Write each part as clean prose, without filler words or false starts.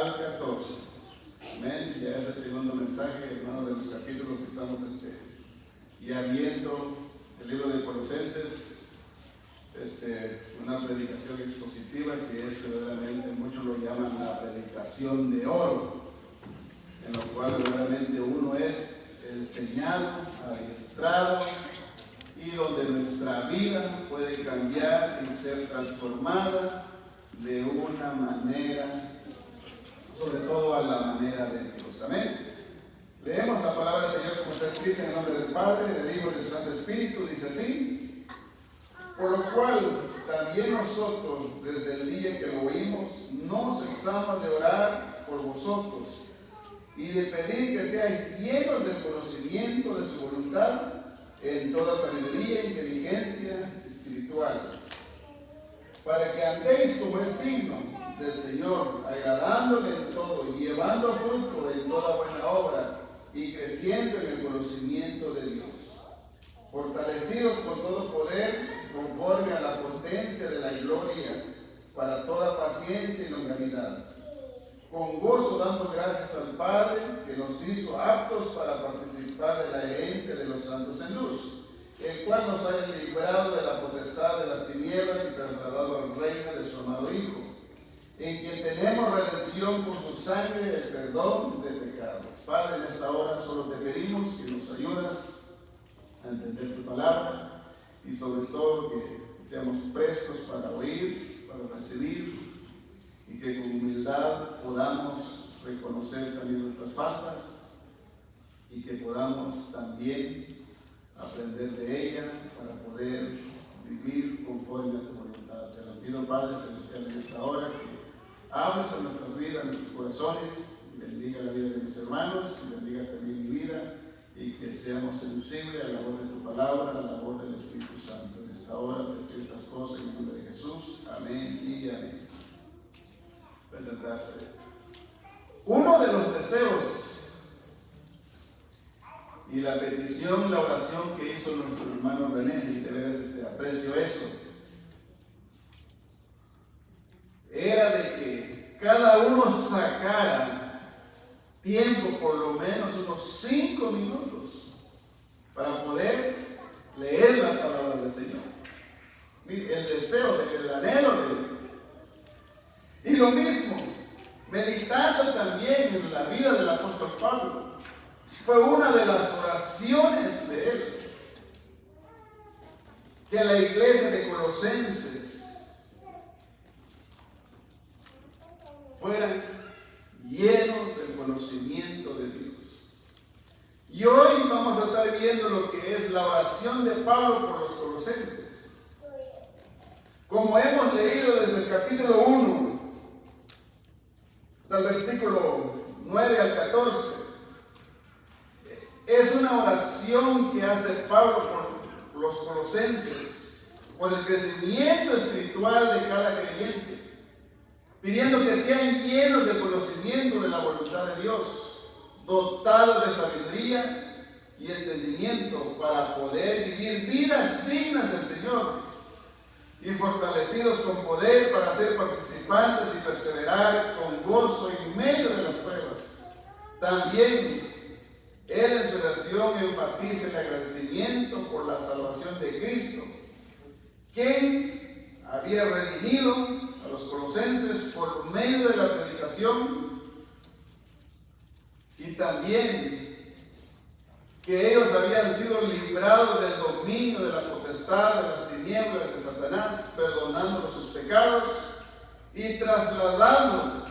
al 14. Amén. Ya es el segundo mensaje, hermano, de los capítulos que estamos ya viendo el libro de Colosenses. Una predicación expositiva que es verdaderamente, muchos lo llaman la predicación de oro, en lo cual verdaderamente uno es enseñado, adiestrado, y donde nuestra vida puede cambiar y ser transformada de una manera, sobre todo a la manera de Dios. Amén. Leemos la palabra del Señor como está escrita en el nombre del Padre, del Hijo y del Santo Espíritu. Dice así: por lo cual también nosotros, desde el día que lo oímos, no cesamos de orar por vosotros y de pedir que seáis llenos del conocimiento de su voluntad en toda sabiduría e inteligencia espiritual, para que andéis como es digno del Señor, agradándole en todo, llevando fruto en toda buena obra y creciendo en el conocimiento de Dios, fortalecidos con todo poder, conforme a la potencia de la gloria, para toda paciencia y longanimidad, con gozo dando gracias al Padre, que nos hizo aptos para participar de la herencia de los santos en luz, el cual nos ha librado de la potestad de las tinieblas y trasladado al reino de su amado Hijo, en quien tenemos redención por su sangre, el perdón de pecados. Padre, en esta hora solo te pedimos que nos ayudas a entender tu palabra y sobre todo que estemos prestos para oír, para recibir, y que con humildad podamos reconocer también nuestras faltas y que podamos también aprender de ella para poder vivir conforme a tu voluntad. Te lo pido, Padre Celestial, en esta hora, que hables a nuestras vidas, a nuestros corazones, y bendiga la vida de mis hermanos, y bendiga también mi vida, y que seamos sensibles a la voz de tu palabra, a la voz del Espíritu Santo. En esta hora te pido estas cosas en el nombre de Jesús. Amén y amén. Presentarse. Uno de los deseos y la petición, la oración que hizo nuestro hermano René, y de veras aprecio eso, era de que cada uno sacara tiempo, por lo menos unos 5 minutos, para poder leer la palabra del Señor. El deseo, el anhelo de Él. Y lo mismo, meditando también en la vida del apóstol Pablo, fue una de las oraciones de él, que la iglesia de Colosenses fueran llenos del conocimiento de Dios. Y hoy vamos a estar viendo lo que es la oración de Pablo por los colosenses. Como hemos leído desde el capítulo 1, del versículo 9 al 14, es una oración que hace Pablo por los colosenses, por el crecimiento espiritual de cada creyente, pidiendo que sean llenos de conocimiento de la voluntad de Dios, dotados de sabiduría y entendimiento para poder vivir vidas dignas del Señor, y fortalecidos con poder para ser participantes y perseverar con gozo en medio de las pruebas. También él en su oración enfatiza el agradecimiento por la salvación de Cristo, quien había redimido a los colosenses por medio de la predicación, y también que ellos habían sido librados del dominio de la potestad de las tinieblas de Satanás, perdonándolos sus pecados y trasladándolos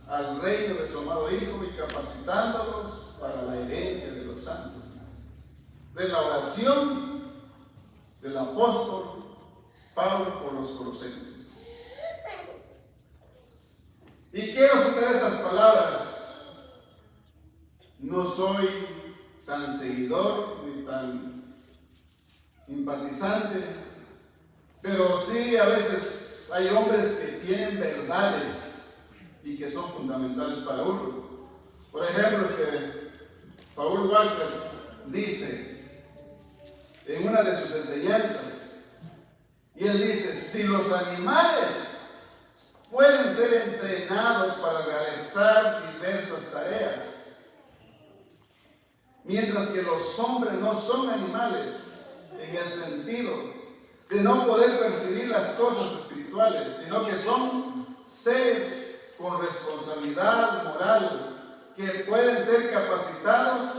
al reino de su amado Hijo y capacitándolos para la herencia de los santos. De la oración del apóstol Pablo por los colosenses. Y quiero citar estas palabras. No soy tan seguidor ni tan simpatizante, pero sí a veces hay hombres que tienen verdades y que son fundamentales para uno. Por ejemplo, Paul Walker dice en una de sus enseñanzas, y él dice: si los animales pueden ser entrenados para realizar Mientras que los hombres no son animales en el sentido de no poder percibir las cosas espirituales, sino que son seres con responsabilidad moral que pueden ser capacitados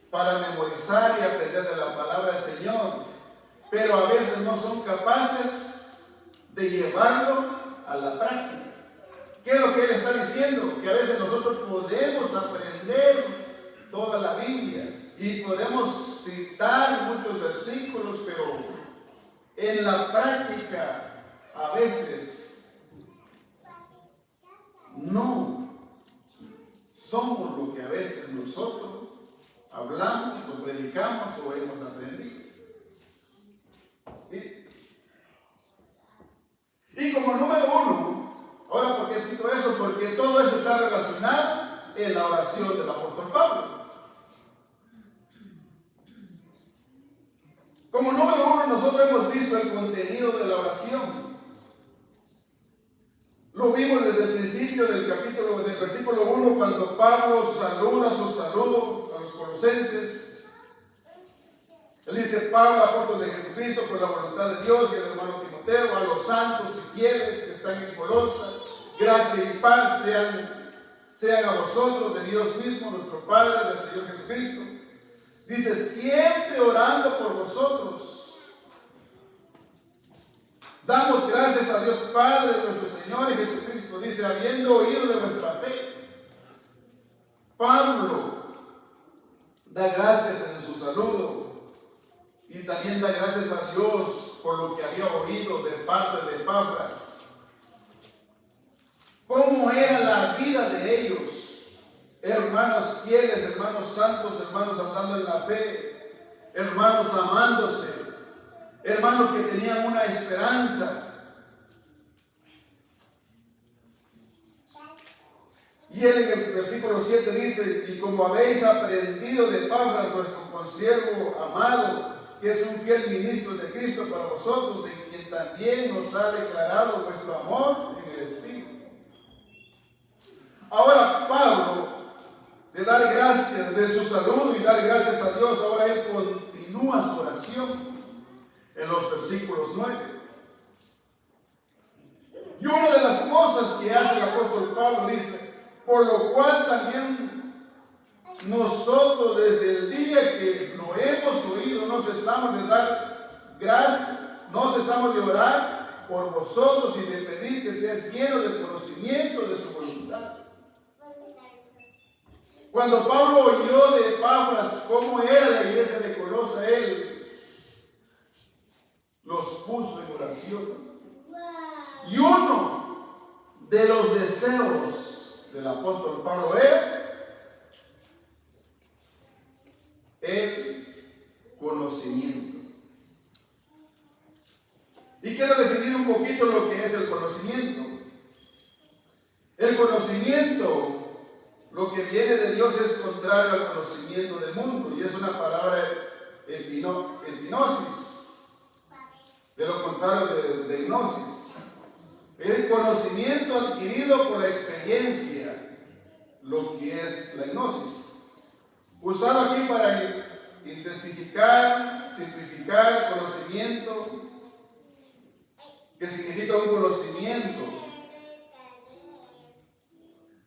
para memorizar y aprender de la palabra del Señor, pero a veces no son capaces de llevarlo a la práctica. ¿Qué es lo que él está diciendo? Que a veces nosotros podemos aprender toda la Biblia y podemos citar muchos versículos, pero en la práctica a veces no somos lo que a veces nosotros hablamos o predicamos o hemos aprendido. Y como número uno, ahora, ¿por qué cito eso? Porque todo eso está relacionado en la oración del apóstol Pablo. Como número uno, nosotros hemos visto el contenido de la oración. Lo vimos desde el principio del versículo 1, cuando Pablo saluda su saludo a los colosenses. Él dice: Pablo, apóstol de Jesucristo, por la voluntad de Dios, y el hermano Timoteo, a los santos y fieles que están en Colosa, gracia y paz sean a vosotros de Dios mismo, nuestro Padre, del Señor Jesucristo. Dice: siempre orando por vosotros. Damos gracias a Dios Padre de nuestro Señor Jesucristo. Dice: habiendo oído de vuestra fe. Pablo da gracias en su saludo y también da gracias a Dios por lo que había oído de parte de Epafras. ¿Cómo era la vida de ellos? Hermanos fieles, hermanos santos, hermanos andando en la fe, hermanos amándose, hermanos que tenían una esperanza. Y él en el versículo 7 dice: y como habéis aprendido de Pablo, vuestro consiervo amado, que es un fiel ministro de Cristo para vosotros, en quien también nos ha declarado vuestro amor en el Espíritu. Ahora Pablo, de dar gracias de su saludo y dar gracias a Dios, ahora él continúa su oración en los versículos 9. Y una de las cosas que hace el apóstol Pablo dice: por lo cual también nosotros desde el día que lo hemos oído no cesamos de dar gracias, no cesamos de orar por vosotros y de pedir que seáis llenos del conocimiento de su voluntad. Cuando Pablo oyó de Epafras cómo era la iglesia de Colosa, él los puso en oración. Y uno de los deseos del apóstol Pablo era el conocimiento. Y quiero definir un poquito lo que es el conocimiento. El conocimiento, lo que viene de Dios, es contrario al conocimiento del mundo, y es una palabra epinosis, de lo contrario de gnosis. El conocimiento adquirido por la experiencia, lo que es la gnosis. Usado aquí para intensificar, simplificar conocimiento, que significa un conocimiento.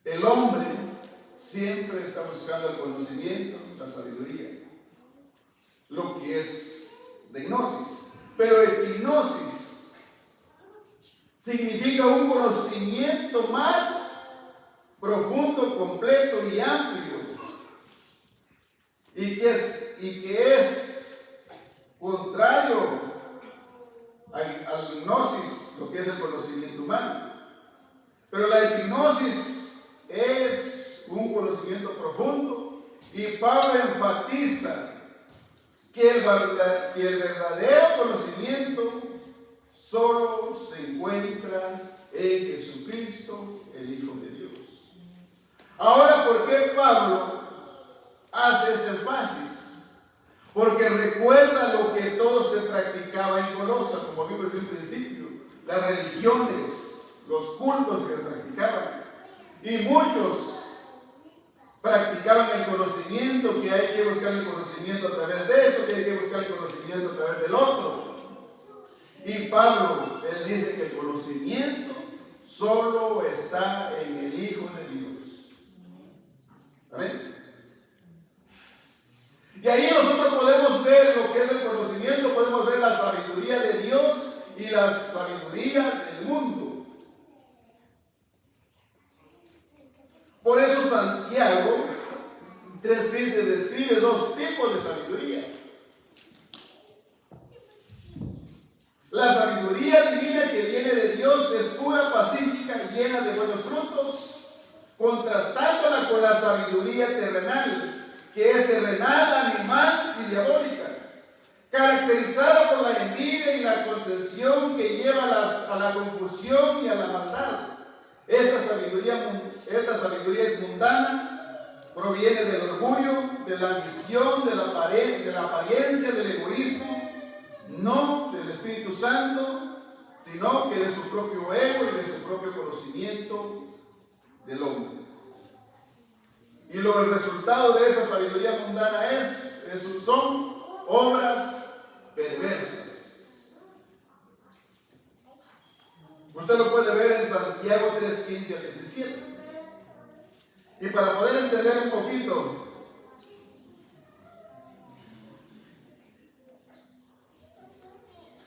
El hombre siempre está buscando el conocimiento, la sabiduría, lo que es de gnosis. Pero epignosis significa un conocimiento más profundo, completo y amplio, y que es contrario al gnosis, lo que es el conocimiento humano. Pero la epignosis es un conocimiento profundo, y Pablo enfatiza que el verdadero conocimiento solo se encuentra en Jesucristo, el Hijo de Dios. Ahora, ¿por qué Pablo hace ese énfasis? Porque recuerda lo que todo se practicaba en Colosa, como vimos en un principio, las religiones, los cultos que se practicaban. Y muchos practicaban el conocimiento, que hay que buscar el conocimiento a través de esto, que hay que buscar el conocimiento a través del otro. Y Pablo, él dice que el conocimiento solo está en el Hijo de Dios. ¿Amén? Y ahí nosotros podemos ver lo que es el conocimiento, podemos ver la sabiduría de Dios y la sabiduría del mundo. Por eso Santiago 3:15 describe dos tipos de sabiduría. La sabiduría divina que viene de Dios es pura, pacífica y llena de buenos frutos, contrastándola con la sabiduría terrenal, que es terrenal, animal y diabólica, caracterizada por la envidia y la contención que lleva a la confusión y a la maldad. Esta sabiduría es mundana, proviene del orgullo, de la ambición, de la apariencia, del egoísmo, no del Espíritu Santo, sino que de su propio ego y de su propio conocimiento del hombre. Y el resultado de esa sabiduría mundana son obras perversas. Usted lo puede ver en Santiago 3:15 al 17. Y para poder entender un poquito,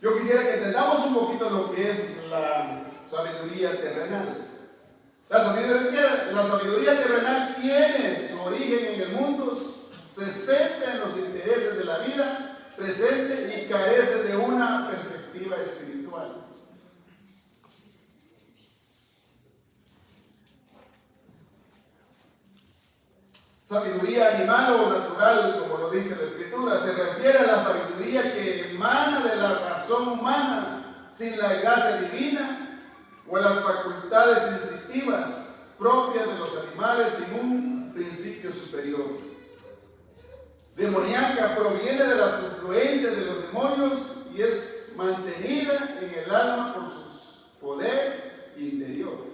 yo quisiera que entendamos un poquito lo que es la sabiduría terrenal. La sabiduría terrenal tiene su origen en el mundo, se centra en los intereses de la vida presente y carece de una perspectiva espiritual. Sabiduría animal o natural, como lo dice la Escritura, se refiere a la sabiduría que emana de la razón humana sin la gracia divina, o a las facultades sensitivas propias de los animales sin un principio superior. Demoníaca proviene de las influencias de los demonios y es mantenida en el alma por su poder interior.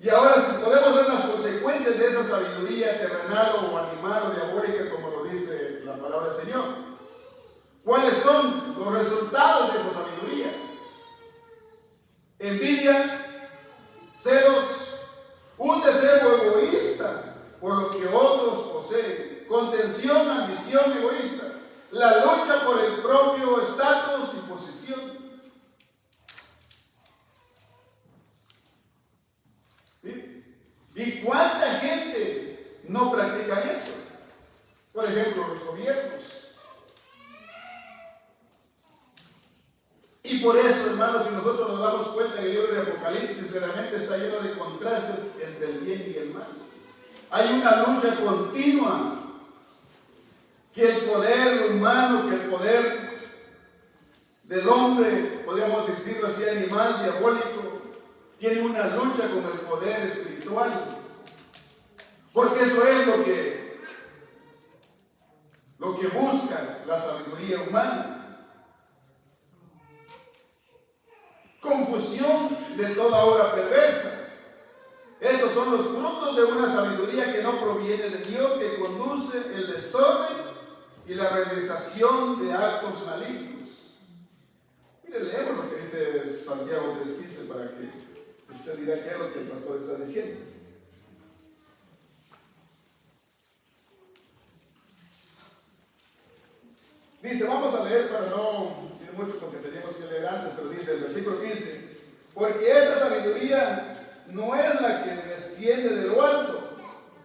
Y ahora, si podemos ver las consecuencias de esa sabiduría terrenal o animal o diabólica, como lo dice la palabra del Señor, ¿cuáles son los resultados de esa sabiduría? Envidia, celos, un deseo egoísta por lo que otros poseen, contención, ambición egoísta, la lucha por el propio estatus y posición. ¿Sí? ¿Y cuánta gente no practica eso? Por ejemplo, los gobiernos. Y por eso, hermanos, si nosotros nos damos cuenta que el libro de Apocalipsis realmente está lleno de contrastes entre el bien y el mal. Hay una lucha continua que el poder humano, que el poder del hombre, podríamos decirlo así, animal, diabólico, tiene una lucha con el poder espiritual. Porque eso es lo que busca la sabiduría humana. Confusión de toda obra perversa. Estos son los frutos de una sabiduría que no proviene de Dios, que conduce el desorden y la realización de actos malignos. Mire, leemos lo que dice Santiago 3:15 para que usted diga qué es lo que el pastor está diciendo. Dice, vamos a leer para no ir mucho porque teníamos que leer antes, pero dice el versículo 15, porque esta sabiduría no es la que desciende de lo alto,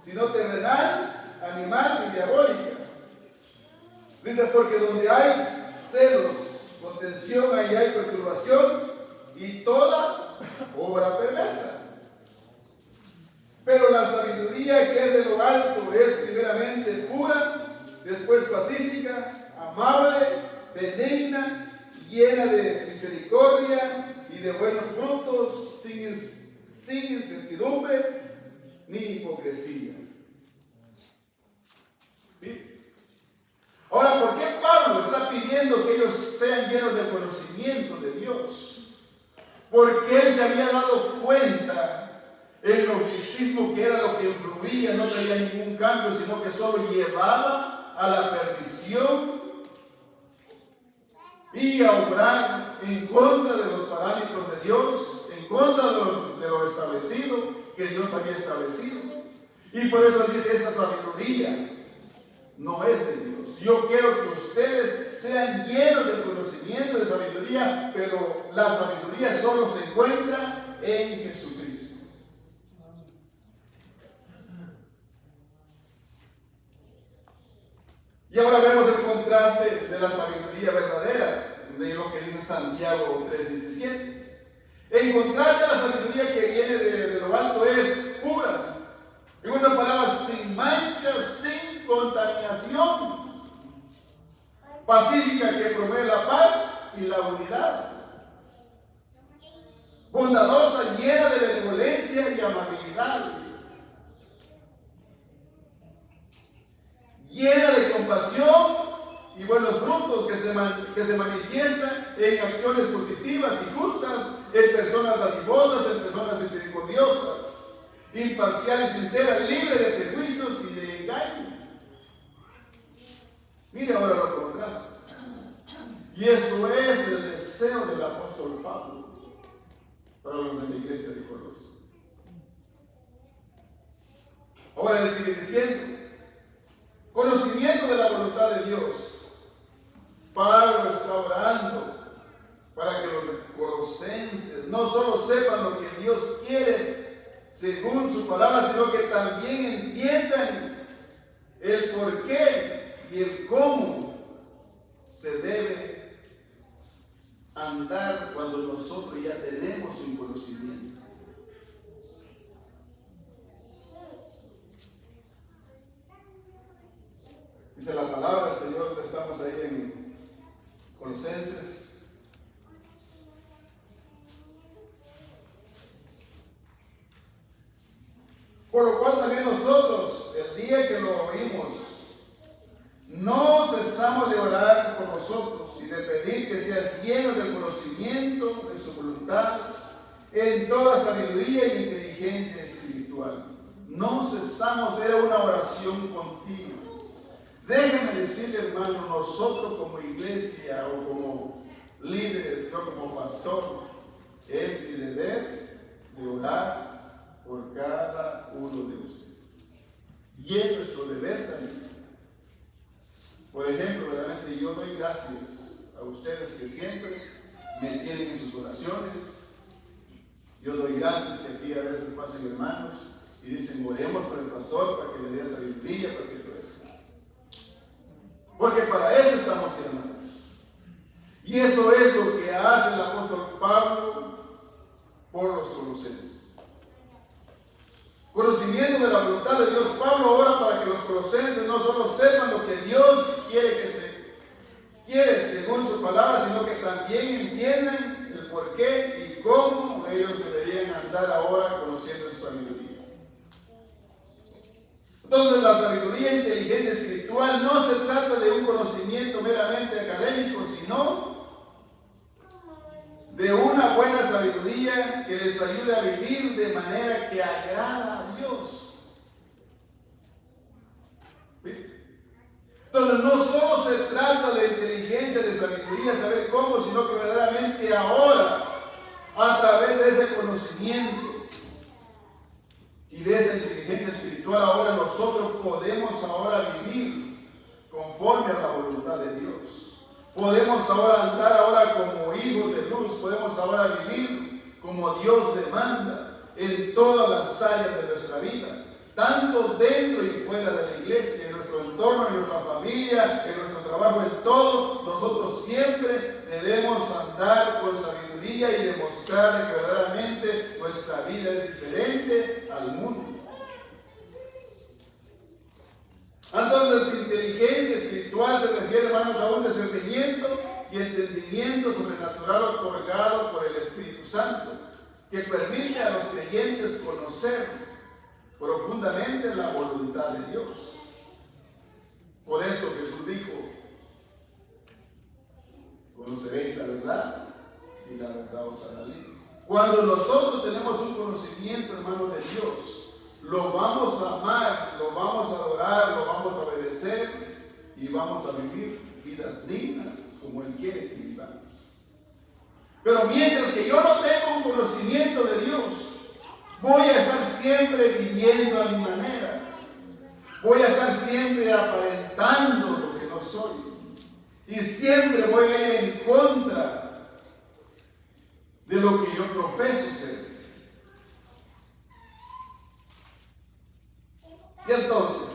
sino terrenal, animal y diabólica. Dice, porque donde hay celos, contención, ahí hay perturbación y toda obra perversa. Pero la sabiduría que es de lo alto es primeramente pura, después pacífica, amable, benigna, llena de misericordia y de buenos frutos, sin incertidumbre ni hipocresía. ¿Sí? Ahora, ¿por qué Pablo está pidiendo que ellos sean llenos del conocimiento de Dios? porque él se había dado cuenta el gnosticismo, que era lo que influía, no traía ningún cambio, sino que solo llevaba a la perdición y a obrar en contra de los parámetros de Dios, en contra de lo establecido que Dios había establecido. Y por eso dice, esa sabiduría no es de Dios. Yo quiero que ustedes sean llenos del conocimiento de sabiduría, pero la sabiduría solo se encuentra en Jesucristo. Y ahora vemos el contraste de la sabiduría verdadera, de lo que dice Santiago 3:17. En contraste a la sabiduría que viene de lo alto, es pura. En otras palabras, sin mancha, sin contaminación, pacífica, que promueve la paz y la unidad, bondadosa, llena de benevolencia y amabilidad, llena de compasión y buenos frutos, que se manifiestan en acciones positivas y justas, en personas dadivosas, en personas misericordiosas, imparcial y sincera, libre de prejuicios y de engaño. Mire ahora lo contraste. Y eso es el deseo del apóstol Pablo para los de la iglesia de Colosas. Ahora él sigue diciendo, conocimiento de la voluntad de Dios. Pablo está orando para que los colosenses no solo sepan lo que Dios quiere según su palabra, sino que también entiendan el por qué y el cómo se debe andar cuando nosotros ya tenemos un conocimiento. Dice la palabra del Señor, estamos ahí en Colosenses. Por lo cual también nosotros, el día que lo oímos, no cesamos de orar por vosotros y de pedir que seas llenos del conocimiento de su voluntad en toda sabiduría y inteligencia espiritual. No cesamos, era una oración continua. Déjenme decirle, hermano, nosotros como iglesia o como líderes, yo como pastor, es mi deber de orar por cada uno de ustedes. Y es nuestro deber también. Por ejemplo, realmente yo doy gracias a ustedes que siempre me tienen en sus oraciones. Yo doy gracias que aquí a veces pasan hermanos y dicen, oremos por el pastor para que le dé sabiduría, para que todo eso. Porque para eso estamos hermanos. Y eso es lo que hace el apóstol Pablo por los colosenses. Conocimiento de la voluntad de Dios. Pablo ora para que los colosenses no solo sepan lo que Dios quiere según su palabra, sino que también entiendan el por qué y cómo ellos deberían andar ahora conociendo su sabiduría. Entonces, la sabiduría inteligente espiritual no se trata de un conocimiento meramente académico, sino de una buena sabiduría que les ayude a vivir de manera que agrada a Dios. Entonces, no solo se trata de inteligencia, de sabiduría, saber cómo, sino que verdaderamente ahora, a través de ese conocimiento y de esa inteligencia espiritual, ahora nosotros podemos ahora vivir conforme a la voluntad de Dios. Podemos ahora andar ahora como hijos de luz, podemos ahora vivir como Dios demanda en todas las áreas de nuestra vida, tanto dentro y fuera de la iglesia, en nuestro entorno, en nuestra familia, en nuestro trabajo, en todo. Nosotros siempre debemos andar con sabiduría y demostrar que verdaderamente nuestra vida es diferente al mundo. Entonces, inteligencia espiritual se refiere, hermanos, a un discernimiento y entendimiento sobrenatural otorgado por el Espíritu Santo, que permite a los creyentes conocer profundamente la voluntad de Dios. Por eso Jesús dijo, conoceréis la verdad y la verdad os hará libre. Cuando nosotros tenemos un conocimiento, hermano, de Dios, lo vamos a amar, lo vamos a adorar, lo vamos a obedecer y vamos a vivir vidas dignas como Él quiere que vivamos. Pero mientras que yo no tengo un conocimiento de Dios, voy a estar siempre viviendo a mi manera. Voy a estar siempre aparentando lo que no soy. Y siempre voy a ir en contra de lo que yo profeso ser. Y entonces,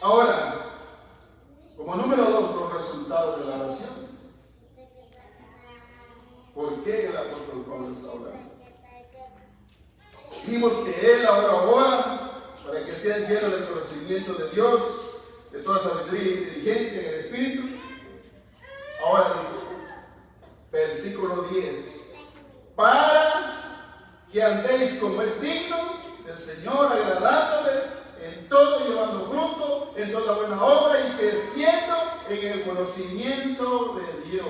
ahora, como número 2, los resultados de la oración. ¿Por qué el apóstol Pablo está orando? Dijimos que él ahora ora para que sean llenos del conocimiento de Dios, de toda sabiduría e inteligencia en el Espíritu. Ahora dice, versículo 10, para que andéis como es digno del Señor, agradándole en todo, llevando fruto en toda buena obra y creciendo en el conocimiento de Dios.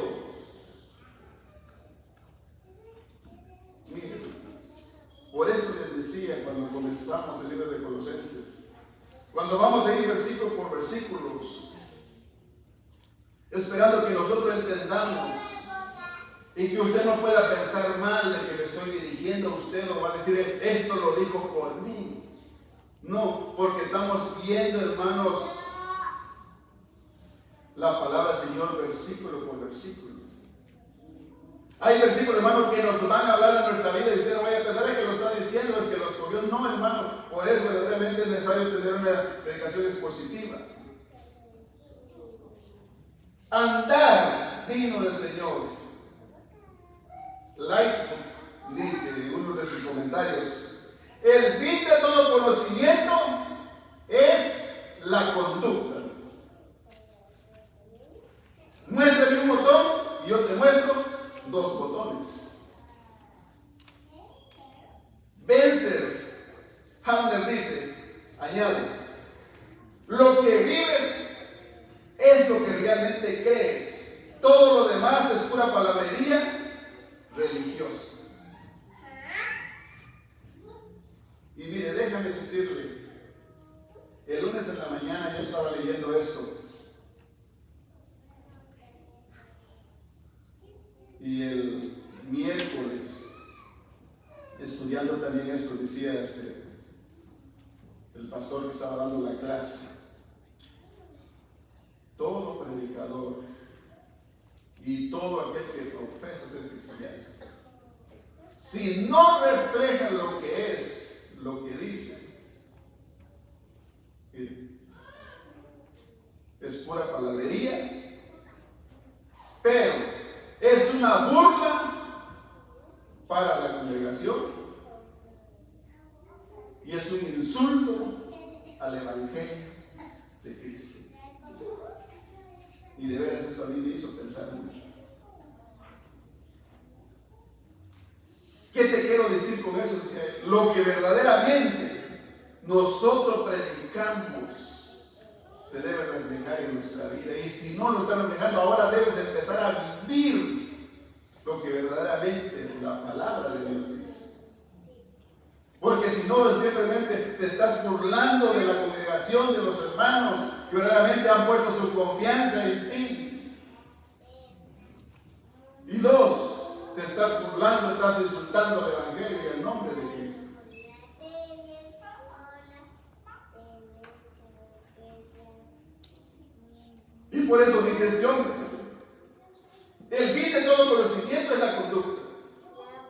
Miren, por eso les decía cuando comenzamos el libro de Colosenses, cuando vamos a ir versículo por versículos, esperando que nosotros entendamos y que usted no pueda pensar mal de que le estoy dirigiendo a usted o va a decir, esto lo dijo por mí. No, porque estamos viendo, hermanos, la palabra del Señor versículo por versículo. Hay versículos, hermano, que nos van a hablar de nuestra vida y usted no vaya a pensar que lo está diciendo, es que los cogió. No, hermano, por eso verdaderamente es necesario tener una predicación expositiva. Andar digno del Señor. Lightfoot dice en uno de sus comentarios, el fin de todo conocimiento es la conducta. Muéstrame un botón y yo te muestro 2 botones. Benzer Hamner dice, añade, lo que vives es lo que realmente crees. Todo lo demás es pura palabrería religiosa. Y mire, déjame decirle, el lunes en la mañana yo estaba leyendo esto. Y el miércoles, estudiando también esto, decía el pastor que estaba dando la clase, todo predicador y todo aquel que profesa ser cristiano, si no refleja lo que es, lo que dice, es pura palabrería, pero es una burla para la congregación y es un insulto al Evangelio de Cristo. Y de veras esto a mí me hizo pensar mucho. ¿Qué te quiero decir con eso? Lo que verdaderamente nosotros predicamos se debe reflejar en nuestra vida. Y si no lo está reflejando, ahora debes empezar a vivir lo que verdaderamente la palabra de Dios dice. Porque si no, simplemente te estás burlando de la congregación, de los hermanos que verdaderamente han puesto su confianza en ti. Y 2, te estás burlando, estás insultando al Evangelio y al nombre de Cristo. Y por eso dice este hombre, el fin de todo conocimiento es la conducta.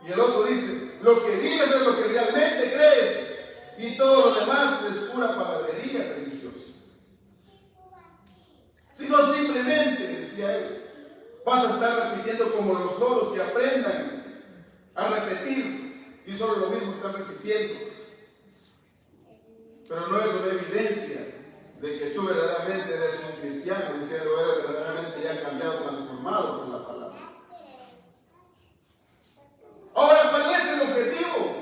Y el otro dice, lo que vives es lo que realmente crees y todo lo demás es pura palabrería religiosa. Si no, simplemente, decía él, vas a estar repitiendo como los loros que aprendan a repetir y solo lo mismo están repitiendo. Pero no es una evidencia de que tú verdaderamente eres un cristiano, diciendo eres verdaderamente ya cambiado, transformado por la palabra. Ahora, ¿cuál es el objetivo?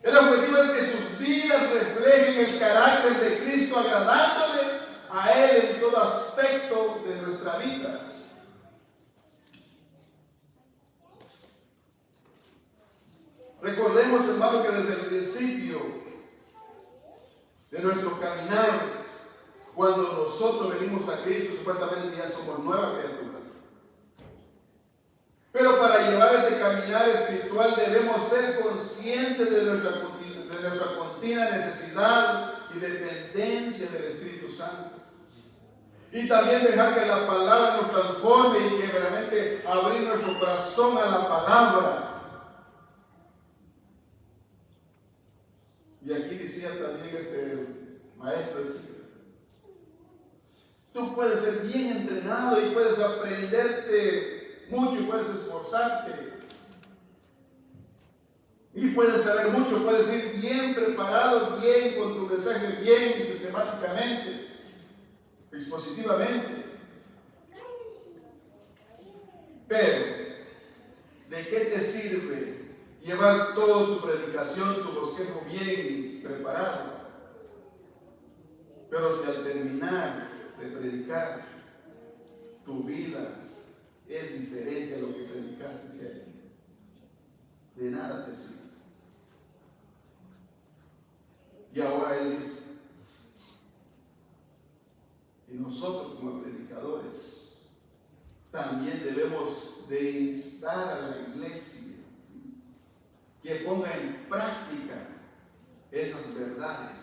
El objetivo es que sus vidas reflejen el carácter de Cristo, agradándole a Él en todo aspecto de nuestra vida. Recordemos, hermano, que desde el principio de nuestro caminar, cuando nosotros venimos a Cristo, supuestamente ya somos nueva criatura. Pero para llevar este caminar espiritual debemos ser conscientes de nuestra continua necesidad y dependencia del Espíritu Santo. Y también dejar que la palabra nos transforme y que realmente abrir nuestro corazón a la palabra. Y aquí decía también este maestro, decía, tú puedes ser bien entrenado y puedes aprenderte mucho y puedes esforzarte. Y puedes saber mucho, puedes ir bien preparado, bien con tu mensaje, bien sistemáticamente, expositivamente. Pero, ¿de qué te sirve llevar toda tu predicación, tu bosquejo bien preparado? Pero si al terminar de predicar, tu vida es diferente a lo que predicaste ahí, de nada te sirve. Y ahora Él dice, y nosotros como predicadores también debemos de instar a la iglesia que ponga en práctica esas verdades,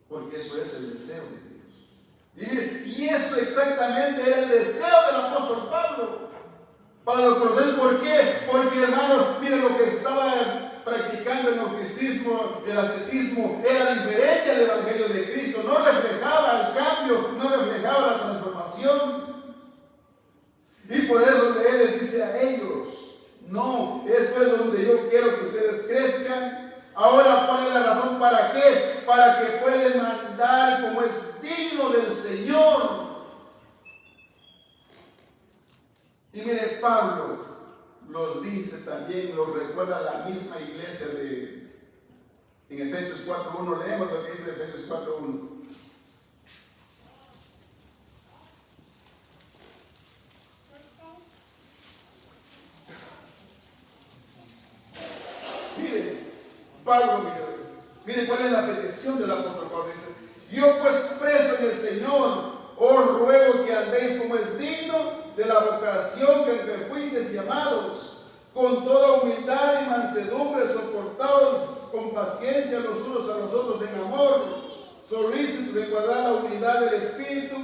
porque eso es el deseo de Dios. Y eso exactamente era el deseo del apóstol Pablo para los procesos. ¿Por qué? Porque, hermanos, miren, lo que estaba practicando el gnosticismo, el ascetismo, era diferente al evangelio de Cristo. No reflejaba el cambio, no reflejaba la transformación. Y por eso Él les dice a ellos, no, esto es donde yo quiero que ustedes crezcan. Ahora, ¿cuál es la razón? ¿Para qué? Para que puedan andar como es digno del Señor. Y mire, Pablo lo dice también, lo recuerda la misma iglesia en Efesios 4.1. Leemos lo que dice Efesios 4.1. Mire, Pablo, mire cuál es la petición del apóstol Pablo. Dice, yo pues preso en el Señor, os ruego que andéis como es digno de la vocación que fuisteis llamados, con toda humildad y mansedumbre, soportados con paciencia los unos a los otros en amor, solícitos de guardar la unidad del Espíritu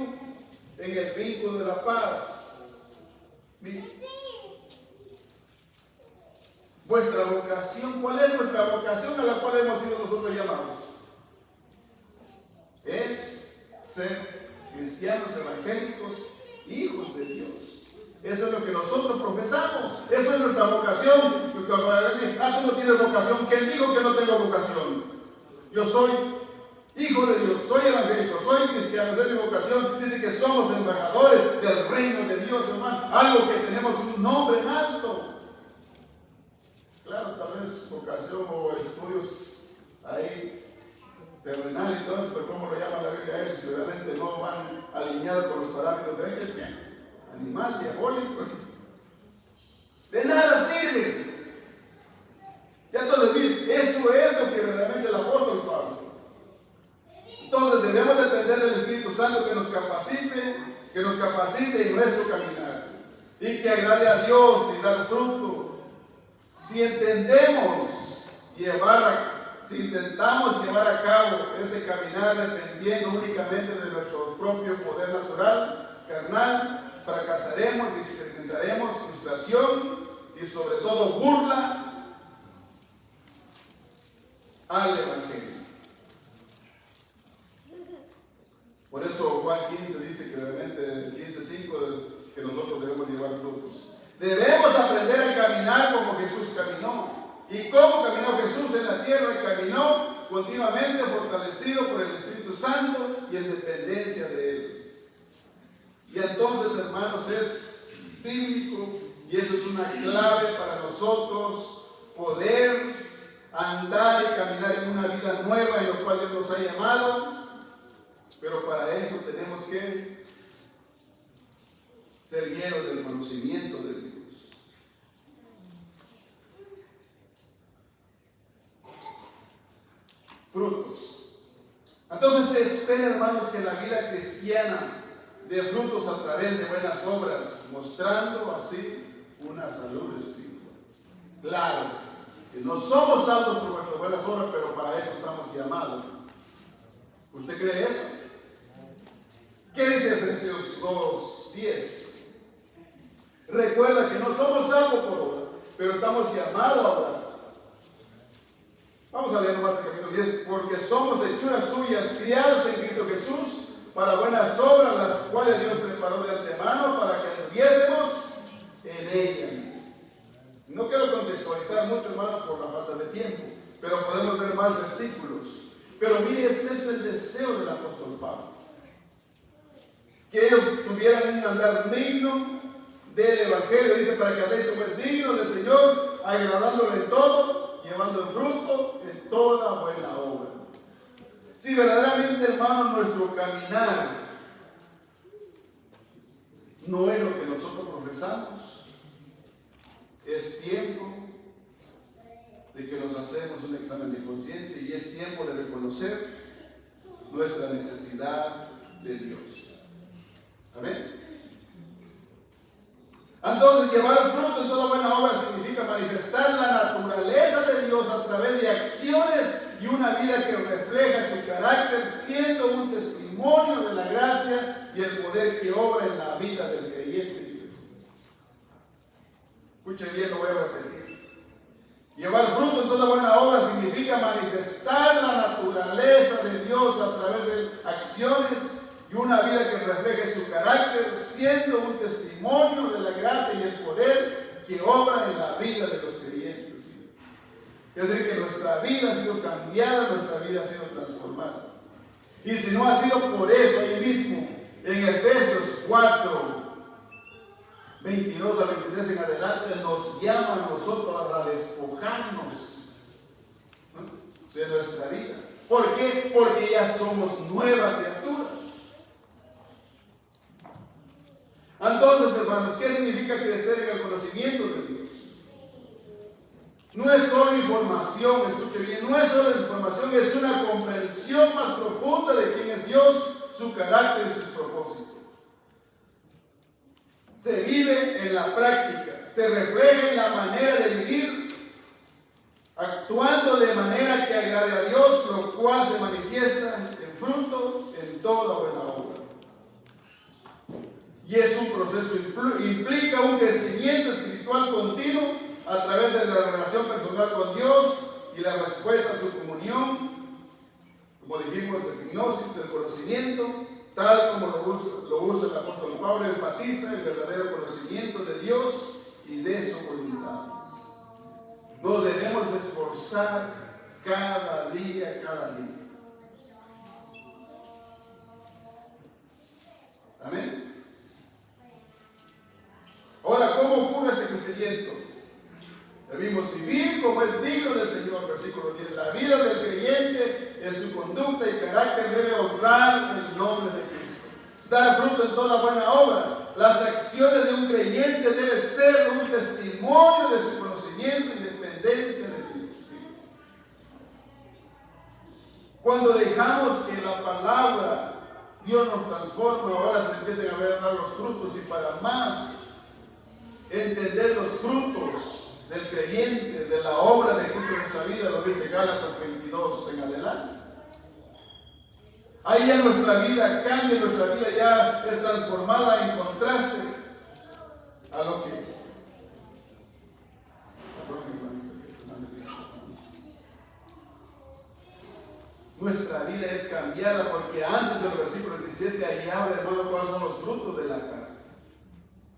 en el vínculo de la paz. Mire, vuestra vocación, ¿cuál es nuestra vocación a la cual hemos sido nosotros llamados? Es ser cristianos evangélicos, hijos de Dios. Eso es lo que nosotros profesamos. Eso es nuestra vocación. Tú no tienes vocación. ¿Quién dijo que no tengo vocación? Yo soy hijo de Dios, soy evangélico, soy cristiano, esa es mi vocación. Dice que somos embajadores del reino de Dios, hermano. Algo que tenemos un nombre en alto. Claro, tal vez vocación o estudios ahí terrenales y todo eso, pero ¿cómo lo llama la Biblia a eso? Si realmente no van alineados con los parámetros de la iglesia. Animal, diabólico. De nada sirve. Ya entonces, miren, eso es lo que verdaderamente el apóstol Pablo. Entonces debemos depender del Espíritu Santo que nos capacite en nuestro caminar y que agrade a Dios y dar fruto. Si intentamos llevar a cabo este caminar dependiendo únicamente de nuestro propio poder natural, carnal, fracasaremos y experimentaremos frustración y sobre todo burla al Evangelio. Por eso Juan 15 dice que realmente 15:5 que nosotros debemos llevar frutos. Debemos aprender a caminar como Jesús caminó. ¿Y cómo caminó Jesús en la tierra? Caminó continuamente fortalecido por el Espíritu Santo y en dependencia de Él. Y entonces, hermanos, es bíblico y eso es una clave para nosotros poder andar y caminar en una vida nueva en la cual Dios nos ha llamado. Pero para eso tenemos que ser llenos del conocimiento de Dios. Entonces se espera, hermanos, que la vida cristiana dé frutos a través de buenas obras, mostrando así una salud espiritual. Claro, que no somos salvos por nuestras buenas obras, pero para eso estamos llamados. ¿Usted cree eso? ¿Qué dice Efesios 2:10? Recuerda que no somos salvos por obra, pero estamos llamados a obrar. Vamos a leer más el capítulo 10. Porque somos hechuras suyas, criados en Cristo Jesús, para buenas obras, las cuales Dios preparó de antemano para que anduviésemos en ellas. No quiero contextualizar mucho, hermanos, por la falta de tiempo, pero podemos ver más versículos. Pero mire, ese es el deseo del apóstol Pablo. Que ellos tuvieran un andar digno del Evangelio. Dice, para que andéis como es digno del Señor, agradándole en todo, llevando el fruto en toda buena obra. Si verdaderamente, hermanos, nuestro caminar no es lo que nosotros profesamos, es tiempo de que nos hacemos un examen de conciencia y es tiempo de reconocer nuestra necesidad de Dios. Amén. Entonces, llevar fruto en toda buena obra significa manifestar la naturaleza de Dios a través de acciones y una vida que refleja su carácter, siendo un testimonio de la gracia y el poder que obra en la vida del creyente. Escuche bien, lo voy a repetir. Llevar fruto en toda buena obra significa manifestar la naturaleza de Dios a través de acciones y una vida que refleje su carácter, siendo un testimonio de la gracia y el poder que obra en la vida de los creyentes. Es decir, que nuestra vida ha sido cambiada, nuestra vida ha sido transformada. Y si no ha sido por eso, ahí mismo, en Efesios 4, 22 a 23 en adelante, nos llama a nosotros a despojarnos, ¿no?, de nuestra vida. ¿Por qué? Porque ya somos nueva criatura. Entonces, hermanos, ¿qué significa crecer en el conocimiento de Dios? No es solo información, escuche bien, no es solo información, es una comprensión más profunda de quién es Dios, su carácter y sus propósitos. Se vive en la práctica, se refleja en la manera de vivir, actuando de manera que agrade a Dios, lo cual se manifiesta en fruto en toda buena obra. Y es un proceso, implica un crecimiento espiritual continuo a través de la relación personal con Dios y la respuesta a su comunión, como dijimos, de hipnosis, del conocimiento, tal como lo usa el apóstol Pablo, enfatiza el verdadero conocimiento de Dios y de su voluntad. Nos debemos esforzar cada día. Amén. Ahora, ¿cómo ocurre este crecimiento? Debemos vivir como es digno del Señor, versículo 10. La vida del creyente en su conducta y carácter debe honrar el nombre de Cristo. Dar fruto en toda buena obra. Las acciones de un creyente deben ser un testimonio de su conocimiento y dependencia de Dios. Cuando dejamos que la palabra Dios nos transforma, ahora se empiezan a ver los frutos, y para más entender los frutos del creyente, de la obra de Cristo en nuestra vida, lo dice Gálatas 22 en adelante. Ahí ya nuestra vida cambia, nuestra vida ya es transformada en contraste a lo que... Nuestra vida es cambiada, porque antes del versículo 17 ahí habla, hermano, cuáles son los frutos de la carne.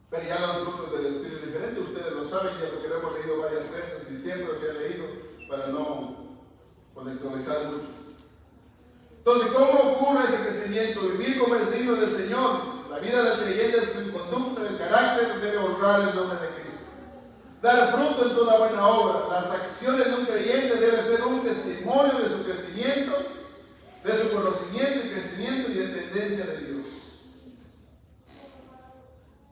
Pero ya los frutos del Espíritu es diferente, ustedes lo saben, ya porque lo hemos leído varias veces y siempre se ha leído para no contextualizar mucho. Entonces, ¿cómo ocurre ese crecimiento? Vivir como es digno del Señor. La vida del creyente es su conducta, el carácter, debe honrar el nombre de Cristo. Dar fruto en toda buena obra. Las acciones de un creyente deben ser un testimonio de su crecimiento, de su conocimiento y crecimiento y dependencia de Dios.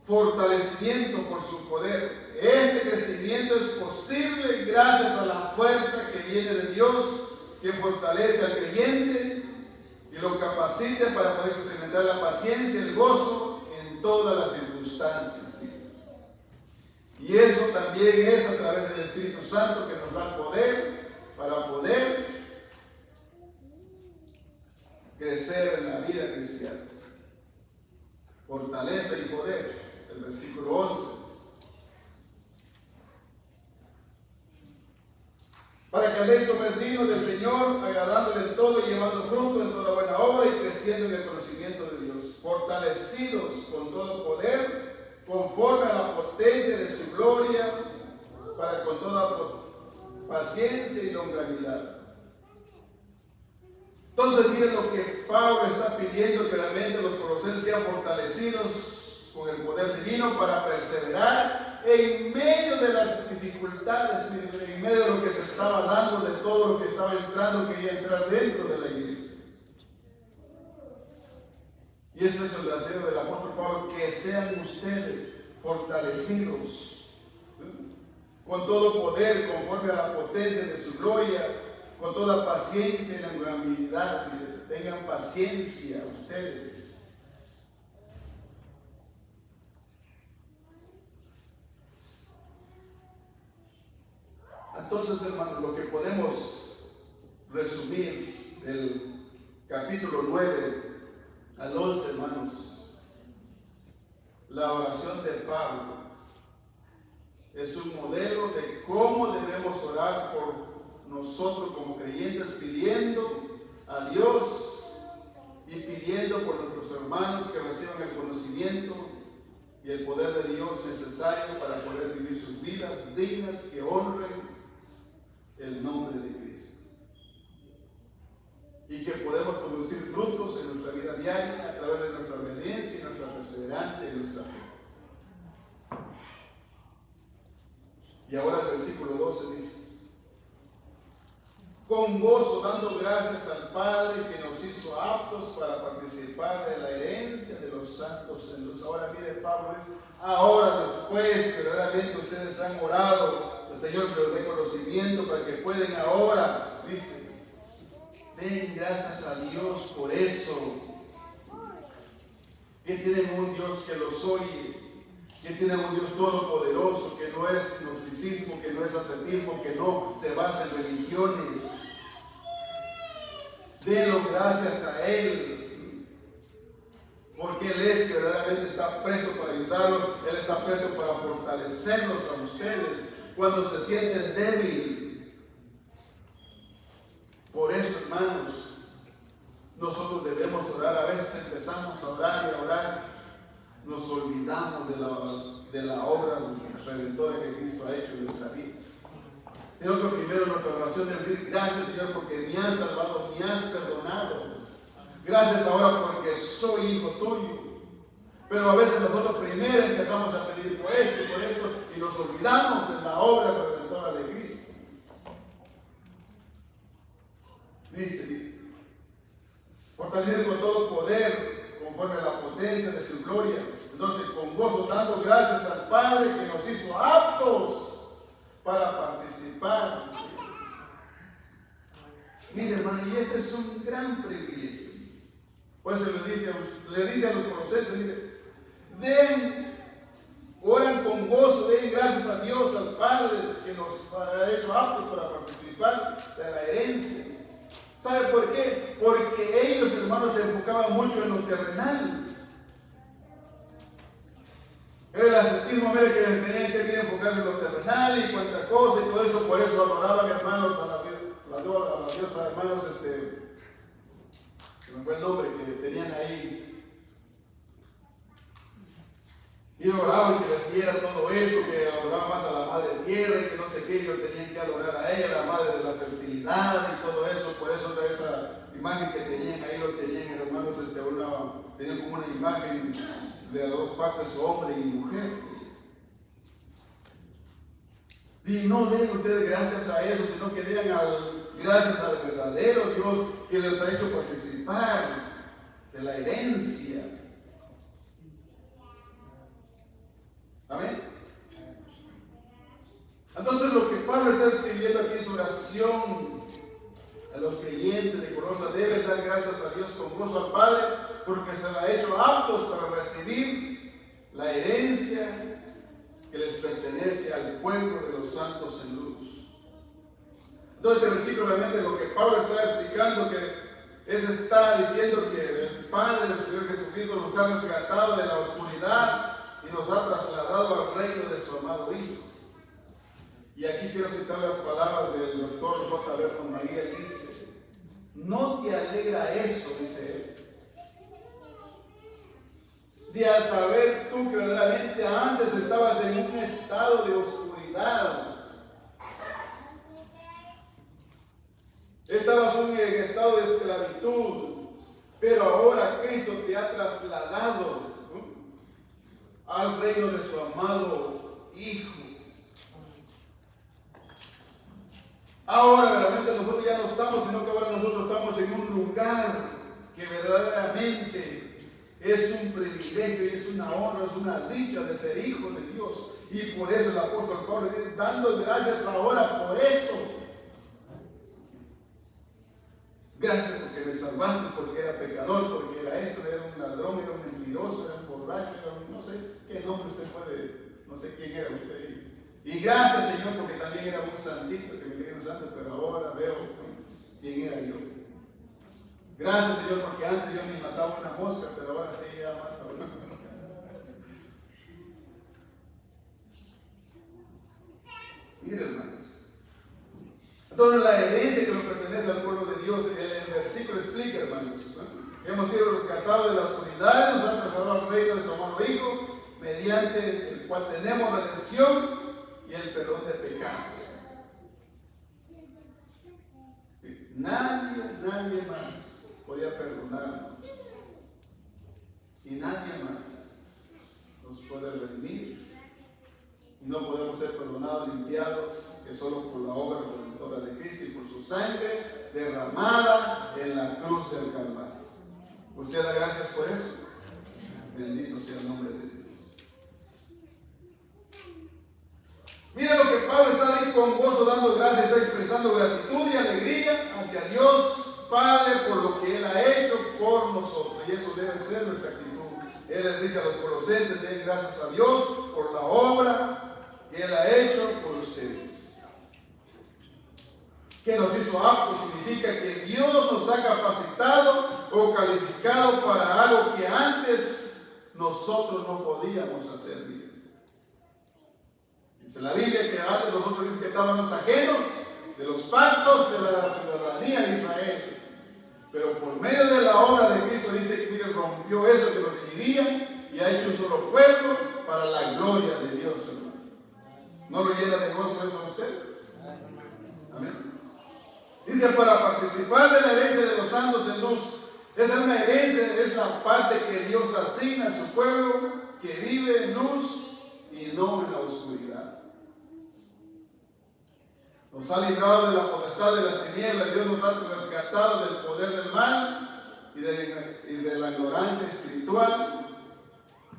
Fortalecimiento por su poder. Este crecimiento es posible gracias a la fuerza que viene de Dios, que fortalece al creyente y lo capacite para poder experimentar la paciencia y el gozo en todas las circunstancias. Y eso también es a través del Espíritu Santo que nos da el poder para poder crecer en la vida cristiana. Fortaleza y poder, el versículo 11. Para que andéis como es digno del Señor, agradándole en todo y llevando fruto en toda buena obra y creciendo en el conocimiento de Dios, fortalecidos con todo poder, conforme a la potencia de su gloria, para con toda paciencia y longanimidad. Entonces miren lo que Pablo está pidiendo, que realmente los colosenses sean fortalecidos con el poder divino para perseverar en medio de las dificultades, en medio de lo que se estaba dando, de todo lo que estaba entrando, quería entrar dentro de la iglesia. Y ese es el deseo del apóstol Pablo, que sean ustedes fortalecidos con todo poder, conforme a la potencia de su gloria, con toda paciencia y longanimidad. Tengan paciencia ustedes. Entonces, hermanos, lo que podemos resumir del capítulo 9 al 11, hermanos, la oración de Pablo es un modelo de cómo debemos orar por nosotros como creyentes, pidiendo a Dios y pidiendo por nuestros hermanos que reciban el conocimiento y el poder de Dios necesario para poder vivir sus vidas dignas que honren el nombre de Cristo. Y que podemos producir frutos en nuestra vida diaria a través de nuestra obediencia y nuestra perseverancia y nuestra fe. Y ahora el versículo 12 dice: con gozo dando gracias al Padre que nos hizo aptos para participar de la herencia de los santos en luz. Ahora mire, Pablo dice: ahora después que verdaderamente ustedes han orado, el Señor que les dé conocimiento para que puedan ahora, dice, den gracias a Dios por eso, que tienen un Dios que los oye, que tienen un Dios todopoderoso, que no es gnosticismo, que no es ascetismo, que no se basa en religiones. Denlo gracias a Él, porque Él es que verdaderamente está presto para ayudarlos, Él está presto para fortalecerlos a ustedes cuando se sienten débiles. Por eso, hermanos, nosotros debemos orar. A veces empezamos a orar y a orar, nos olvidamos de la obra redentora que Cristo ha hecho en nuestra vida. Tengo que primero nuestra oración es decir: gracias, Señor, porque me has salvado, me has perdonado. Gracias ahora porque soy hijo tuyo. Pero a veces nosotros primero empezamos a pedir por esto y nos olvidamos de la obra redentora de Cristo. Dice, fortalecido con todo poder, conforme a la potencia de su gloria. Entonces, con gozo dando gracias al Padre que nos hizo aptos para participar. Mire, hermano, y este es un gran privilegio. Por eso le dice a los colosenses, mire, oran con gozo, den gracias a Dios, al Padre que nos ha hecho aptos para participar de la herencia. ¿Sabe por qué? Porque ellos, hermanos, se enfocaban mucho en lo terrenal. Era el ascetismo, mire, que tenían que enfocar en lo terrenal y cuánta cosa y todo eso. Por eso adoraban, hermanos, a la diosa, hermanos, que me fue el nombre que tenían ahí. Y oraban que les diera todo eso, que adoraban más a la madre tierra y que no sé qué, ellos tenían que adorar a ella, la madre de la fertilidad y todo eso. Por eso de esa imagen que tenían ahí, lo tenían, hermanos, tenían como una imagen de dos partes, hombre y mujer. Y no den ustedes gracias a eso, sino que den gracias al verdadero Dios que les ha hecho participar de la herencia. Amén. Entonces lo que Pablo está escribiendo aquí en su oración a los Los creyentes de Colosas deben dar gracias a Dios con gozo al Padre, porque se la ha hecho aptos para recibir la herencia que les pertenece al pueblo de los santos en luz. Entonces, este versículo realmente lo que Pablo está explicando está diciendo que el Padre del Señor Jesucristo nos ha rescatado de la oscuridad y nos ha trasladado al reino de su amado Hijo. Y aquí quiero citar las palabras del doctor J. Berton María. Él dice: ¿no te alegra eso? Dice él. De al saber tú que verdaderamente antes estabas en un estado de oscuridad. Estabas en estado de esclavitud, pero ahora Cristo te ha trasladado al reino de su amado Hijo. Ahora realmente nosotros ya no estamos, sino que ahora nosotros estamos en un lugar que verdaderamente es un privilegio y es una honra, es una dicha de ser hijo de Dios. Y por eso el apóstol Pablo dice, dando gracias ahora por esto. Gracias porque me salvaste, porque era pecador, porque era esto, era un ladrón, era un mentiroso, era un borracho, era un, no sé qué nombre usted puede, no sé quién era usted. Y gracias, Señor, porque también era un santito, que me creía un santo, pero ahora veo quién era yo. Gracias, Señor, porque antes yo me mataba una mosca, pero ahora sí ya mato. Mire, hermanos. Entonces, la herencia que nos pertenece al pueblo de Dios, el versículo explica, hermanos, ¿no? Hemos sido rescatados de la oscuridad, nos han trasladado al reino de su amado Hijo, mediante el cual tenemos redención y el perdón de pecados. Nadie más podía perdonarnos. Y nadie más nos puede redimir. Y no podemos ser perdonados, limpiados, que solo por la obra redentora de Cristo y por su sangre derramada en la cruz del Calvario. ¿Usted da gracias por eso? Bendito sea el nombre de Dios. Mira lo que Pablo está ahí con gozo dando gracias, está expresando gratitud y alegría hacia Dios Padre por lo que Él ha hecho por nosotros. Y eso debe ser nuestra actitud. Él les dice a los colosenses, den gracias a Dios por la obra que Él ha hecho por ustedes. Que nos hizo aptos significa que Dios nos ha capacitado o calificado para algo que antes nosotros no podíamos hacer bien. Dice la Biblia que antes nosotros dice que estábamos ajenos de los pactos de la ciudadanía de Israel. Pero por medio de la obra de Cristo dice que mire, rompió eso que lo dividía y ha hecho un solo pueblo para la gloria de Dios, hermano. ¿No lo llena de gozo eso a usted? Amén. Dice, para participar de la herencia de los santos en luz. Esa es una herencia, es la parte que Dios asigna a su pueblo que vive en luz y no en la oscuridad. Nos ha librado de la potestad de las tinieblas. Dios nos ha rescatado del poder del mal y de la ignorancia espiritual.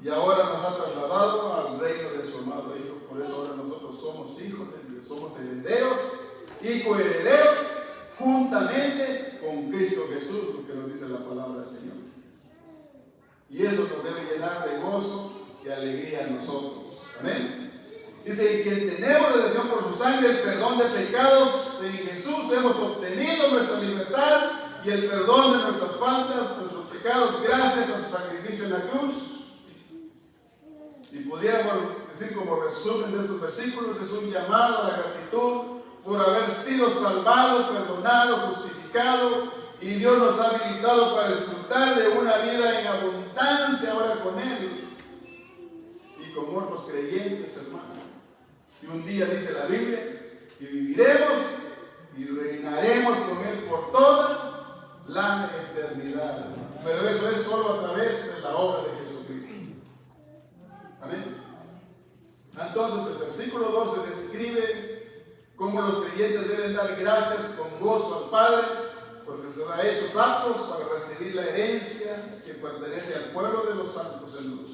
Y ahora nos ha trasladado al reino de su amado Hijo. Por eso ahora nosotros somos hijos de Dios, somos herederos y coherederos juntamente con Cristo Jesús, lo que nos dice la palabra del Señor. Y eso nos debe llenar de gozo y alegría a nosotros. Amén. Dice, y que tenemos redención por su sangre, el perdón de pecados. En Jesús hemos obtenido nuestra libertad y el perdón de nuestras faltas, nuestros pecados, gracias a su sacrificio en la cruz. Y pudiéramos decir como resumen de estos versículos, es un llamado a la gratitud por haber sido salvados, perdonados, justificados, y Dios nos ha habilitado para disfrutar de una vida en abundancia ahora con Él y con otros creyentes, hermanos. Y un día dice la Biblia que viviremos y reinaremos con Él por toda la eternidad. Pero eso es solo a través de la obra de Jesucristo. Amén. Entonces el versículo 12 describe cómo los creyentes deben dar gracias con gozo al Padre, porque se los ha hecho aptos para recibir la herencia que pertenece al pueblo de los santos en luz.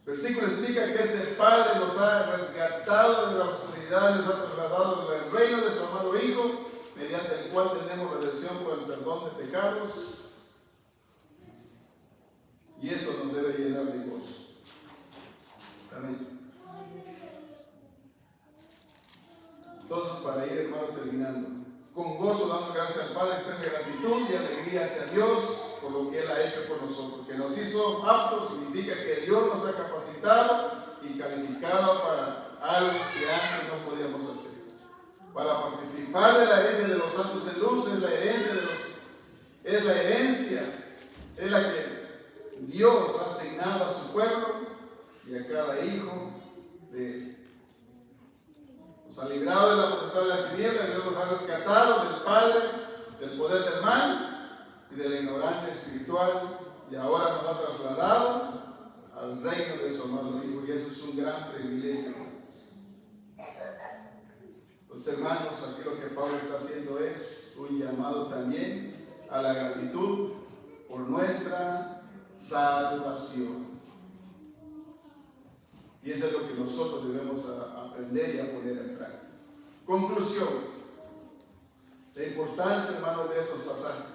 El versículo explica que este Padre nos ha rescatado de la oscuridad, nos ha trasladado del reino de su amado Hijo, mediante el cual tenemos redención por el perdón de pecados, y eso nos debe llenar de gozo. Amén. Entonces, para ir, hermano, terminando, con gozo dando gracias al Padre, expresa gratitud y alegría hacia Dios por lo que Él ha hecho por nosotros. Que nos hizo aptos significa que Dios nos ha capacitado y calificado para algo que antes no podíamos hacer. Para participar de la herencia de los santos en luz, es la que Dios ha asignado a su pueblo y a cada hijo de Él. Nos ha librado de la potestad de las tinieblas, Dios nos ha rescatado del Padre, del poder del mal y de la ignorancia espiritual, y ahora nos ha trasladado al reino de su amado Hijo, y eso es un gran privilegio. Los hermanos, aquí lo que Pablo está haciendo es un llamado también a la gratitud por nuestra salvación. Y eso es lo que nosotros debemos aprender y a poner en práctica. Conclusión. La importancia, hermanos, de estos pasajes.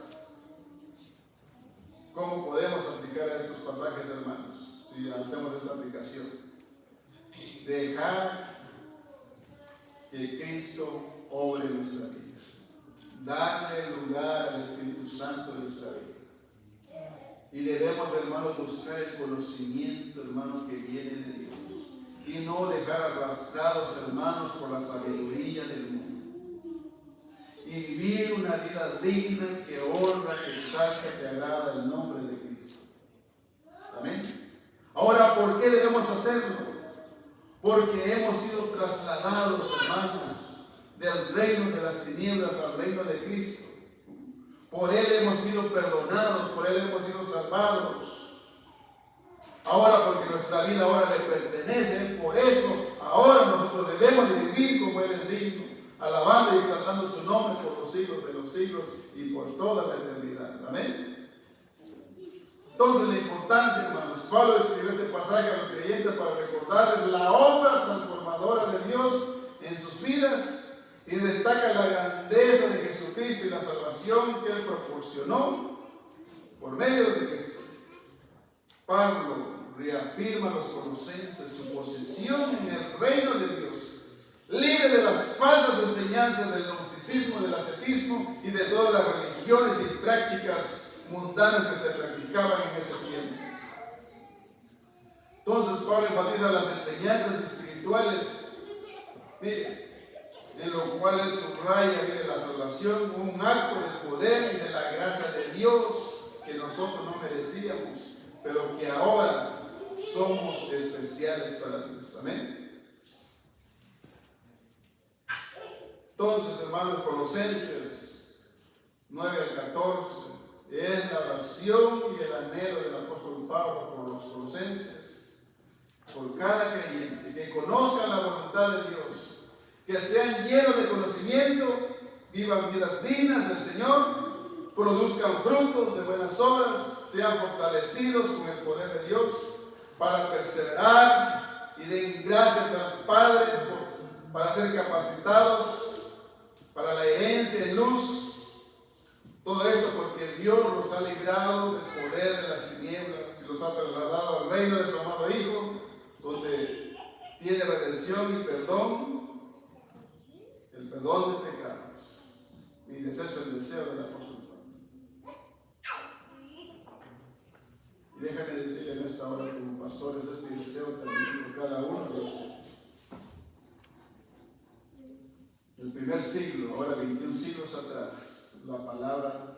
¿Cómo podemos aplicar a estos pasajes, hermanos? Si hacemos esta aplicación. Dejar que Cristo obre en nuestra vida. Darle lugar al Espíritu Santo en nuestra vida. Y debemos, hermanos, buscar el conocimiento, hermanos, que viene de Dios. Y no dejar arrastrados, hermanos, por la sabiduría del mundo. Y vivir una vida digna que honra, que exalta, que agrada el nombre de Cristo. Amén. Ahora, ¿por qué debemos hacerlo? Porque hemos sido trasladados, hermanos, del reino de las tinieblas al reino de Cristo. Por Él hemos sido perdonados, por Él hemos sido salvados. Ahora, porque nuestra vida ahora le pertenece, por eso ahora nosotros debemos de vivir como Él es digno, alabando y exaltando su nombre por los siglos de los siglos y por toda la eternidad. Amén. Entonces, la importancia, hermanos, Pablo escribió este pasaje a los creyentes para recordarles la obra transformadora de Dios en sus vidas, y destaca la grandeza de Jesucristo y la salvación que Él proporcionó por medio de Cristo. Pablo reafirma a los colosenses su posición en el reino de Dios, libre de las falsas enseñanzas del gnosticismo, del ascetismo y de todas las religiones y prácticas mundanas que se practicaban en ese tiempo. Entonces Pablo enfatiza las enseñanzas espirituales, en lo cual él subraya la salvación, un acto del poder y de la gracia de Dios que nosotros no merecíamos, pero que ahora somos especiales para Dios. Amén. Entonces, hermanos, Colosenses 9 al 14 es la oración y el anhelo del apóstol Pablo por los colosenses, por cada creyente, que conozcan la voluntad de Dios, que sean llenos de conocimiento, vivan vidas dignas del Señor, produzcan frutos de buenas obras, sean fortalecidos con el poder de Dios para perseverar y den gracias al Padre para ser capacitados para la herencia en luz. Todo esto porque Dios los ha librado del poder de las tinieblas y los ha trasladado al reino de su amado Hijo, donde tiene redención y perdón, el perdón de pecados. Y ese es el deseo del apóstol Pablo. Y déjame decirle en esta hora como pastores, este deseo también por cada uno de ustedes. El primer siglo, ahora 21 siglos atrás, la palabra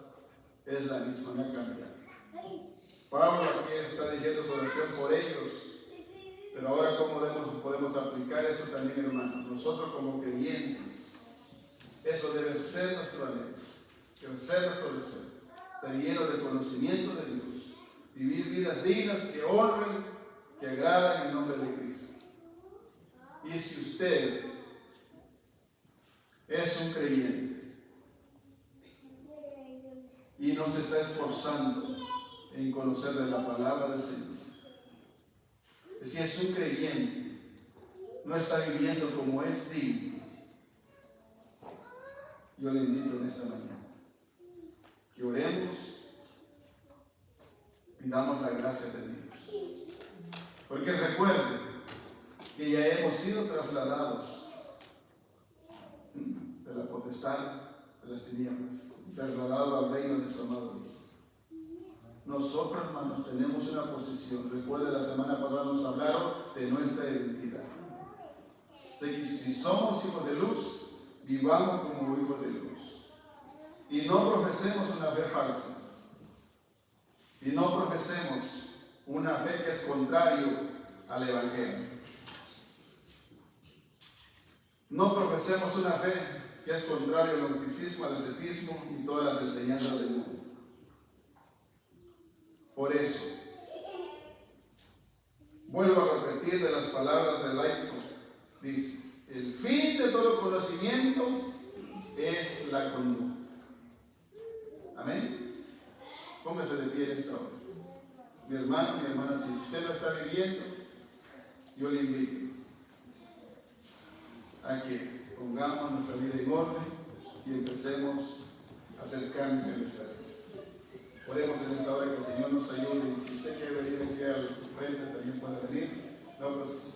es la misma, no ha cambiado. Pablo aquí está diciendo su oración por ellos, pero ahora cómo podemos aplicar esto también, hermanos. Nosotros como creyentes, eso debe ser nuestro anhelo, debe ser nuestro deseo, ser lleno de conocimiento de Dios, vivir vidas dignas que honren, que agradan el nombre de Cristo. Y si usted es un creyente y no se está esforzando en conocer de la palabra del Señor, si es un creyente, no está viviendo como es digno, yo le invito en esta mañana que oremos, pidamos la gracia de Dios. Porque recuerde que ya hemos sido trasladados de la potestad de las tinieblas, trasladados al reino de su amado Hijo. Nosotros, hermanos, tenemos una posición. Recuerde, la semana pasada nos hablaron de nuestra identidad. De que si somos hijos de luz, vivamos como hijos de luz. Y no profesemos una fe falsa. Y no profesemos una fe que es contrario al Evangelio. No profesemos una fe que es contrario al gnosticismo, al ascetismo y todas las enseñanzas del mundo. Por eso, vuelvo a repetir de las palabras del laico. Dice, el fin de todo conocimiento es la conducta. Amén. Póngase de pie en esta hora. Mi hermano, mi hermana, si usted lo está viviendo, yo le invito a que pongamos nuestra vida en orden y empecemos a hacer cambios en nuestra vida. Oremos en esta hora que el Señor nos ayude. Si usted quiere venir aquí al frente, también puede venir. No, pues,